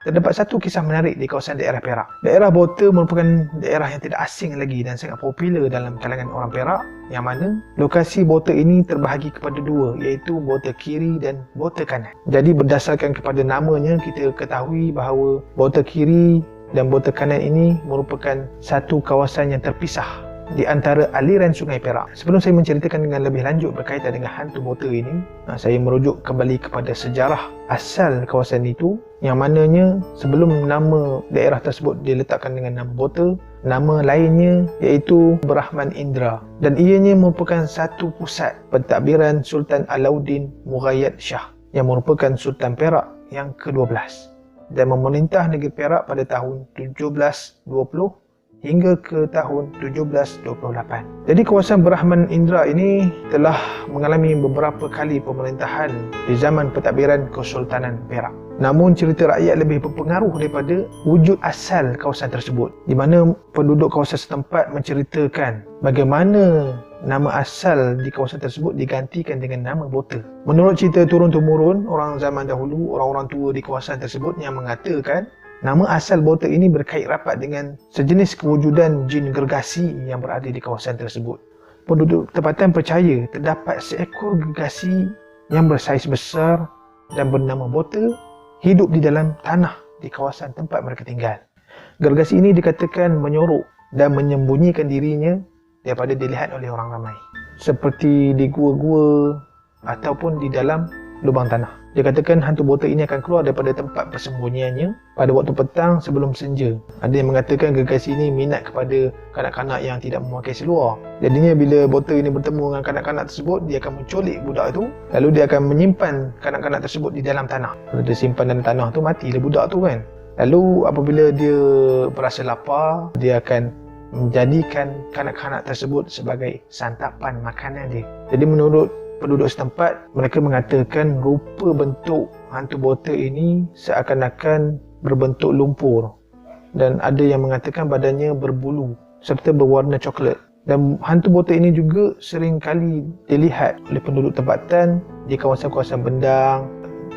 Terdapat satu kisah menarik di kawasan daerah Perak. Daerah Bota merupakan daerah yang tidak asing lagi dan sangat popular dalam kalangan orang Perak, yang mana lokasi Bota ini terbahagi kepada dua, iaitu Bota Kiri dan Bota Kanan. Jadi berdasarkan kepada namanya, kita ketahui bahawa Bota Kiri dan Bota Kanan ini merupakan satu kawasan yang terpisah di antara aliran Sungai Perak. Sebelum saya menceritakan dengan lebih lanjut berkaitan dengan hantu Bota ini, saya merujuk kembali kepada sejarah asal kawasan itu, yang mananya sebelum nama daerah tersebut diletakkan dengan nama Bota, nama lainnya iaitu Brahman Indra, dan ianya merupakan satu pusat pentadbiran Sultan Alauddin Mughayat Shah yang merupakan Sultan Perak yang ke-12 dan memerintah negeri Perak pada tahun 1720 hingga ke tahun 1728. Jadi kawasan Brahman Indra ini telah mengalami beberapa kali pemerintahan di zaman pentadbiran Kesultanan Perak. Namun cerita rakyat lebih berpengaruh daripada wujud asal kawasan tersebut, di mana penduduk kawasan setempat menceritakan bagaimana nama asal di kawasan tersebut digantikan dengan nama Bota. Menurut cerita turun-temurun orang zaman dahulu, orang-orang tua di kawasan tersebut yang mengatakan nama asal Bota ini berkait rapat dengan sejenis kewujudan jin gergasi yang berada di kawasan tersebut. Penduduk tempatan percaya terdapat seekor gergasi yang bersaiz besar dan bernama Bota hidup di dalam tanah di kawasan tempat mereka tinggal. Gergasi ini dikatakan menyorok dan menyembunyikan dirinya daripada dilihat oleh orang ramai, seperti di gua-gua ataupun di dalam lubang tanah. Dikatakan hantu Bota ini akan keluar daripada tempat persembunyiannya pada waktu petang sebelum senja. Ada yang mengatakan gergasi ini minat kepada kanak-kanak yang tidak memakai seluar. Jadinya bila Bota ini bertemu dengan kanak-kanak tersebut, dia akan menculik budak itu, lalu dia akan menyimpan kanak-kanak tersebut di dalam tanah. Kalau dia simpan dalam tanah tu, matilah budak tu kan. Lalu apabila dia berasa lapar, dia akan menjadikan kanak-kanak tersebut sebagai santapan makanan dia. Jadi menurut penduduk setempat, mereka mengatakan rupa bentuk hantu Bota ini seakan-akan berbentuk lumpur, dan ada yang mengatakan badannya berbulu serta berwarna coklat. Dan hantu Bota ini juga sering kali dilihat oleh penduduk tempatan di kawasan-kawasan bendang,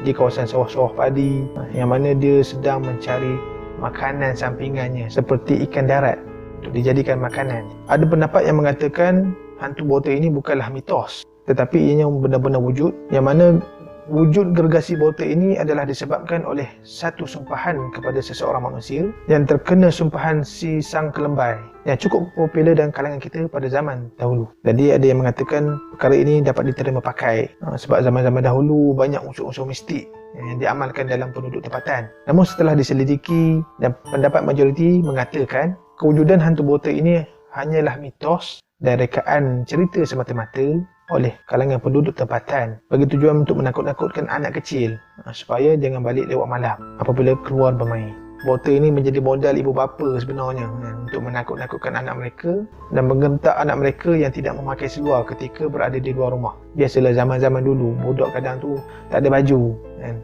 di kawasan sawah-sawah padi, yang mana dia sedang mencari makanan sampingannya seperti ikan darat untuk dijadikan makanan. Ada pendapat yang mengatakan hantu Bota ini bukanlah mitos, tetapi ianya benar-benar wujud, yang mana wujud gergasi Bota ini adalah disebabkan oleh satu sumpahan kepada seseorang manusia yang terkena sumpahan si sang kelembai yang cukup popular dalam kalangan kita pada zaman dahulu. Jadi ada yang mengatakan perkara ini dapat diterima pakai sebab zaman-zaman dahulu banyak unsur-unsur mistik yang diamalkan dalam penduduk tempatan. Namun setelah diselidiki, dan pendapat majoriti mengatakan kewujudan hantu Bota ini hanyalah mitos dan rekaan cerita semata-mata oleh kalangan penduduk tempatan bagi tujuan untuk menakut-nakutkan anak kecil supaya jangan balik lewat malam apabila keluar bermain. Bota ini menjadi modal ibu bapa sebenarnya untuk menakut-nakutkan anak mereka dan menggentak anak mereka yang tidak memakai seluar ketika berada di luar rumah. Biasalah zaman-zaman dulu, budak kadang tu tak ada baju,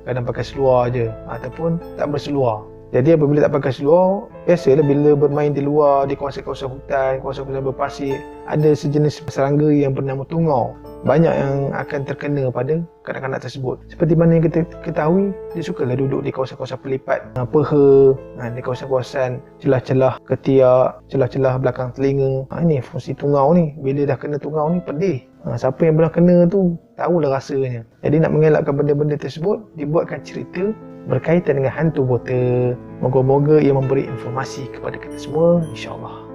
kadang pakai seluar je ataupun tak berseluar. Jadi apabila tak pakai seluar, biasalah bila bermain di luar, di kawasan-kawasan hutan, kawasan-kawasan berpasir, ada sejenis serangga yang bernama tungau. Banyak yang akan terkena pada kanak-kanak tersebut. Seperti mana yang kita ketahui, dia sukalah duduk di kawasan-kawasan pelipat peha, di kawasan-kawasan celah-celah ketiak, celah-celah belakang telinga. Ini fungsi tungau ni. Bila dah kena tungau ni, pedih. Siapa yang pernah kena tu, tahulah rasanya. Jadi nak mengelakkan benda-benda tersebut, dibuatkan cerita berkaitan dengan hantu Bota. Moga-moga ia memberi informasi kepada kita semua, insya-Allah.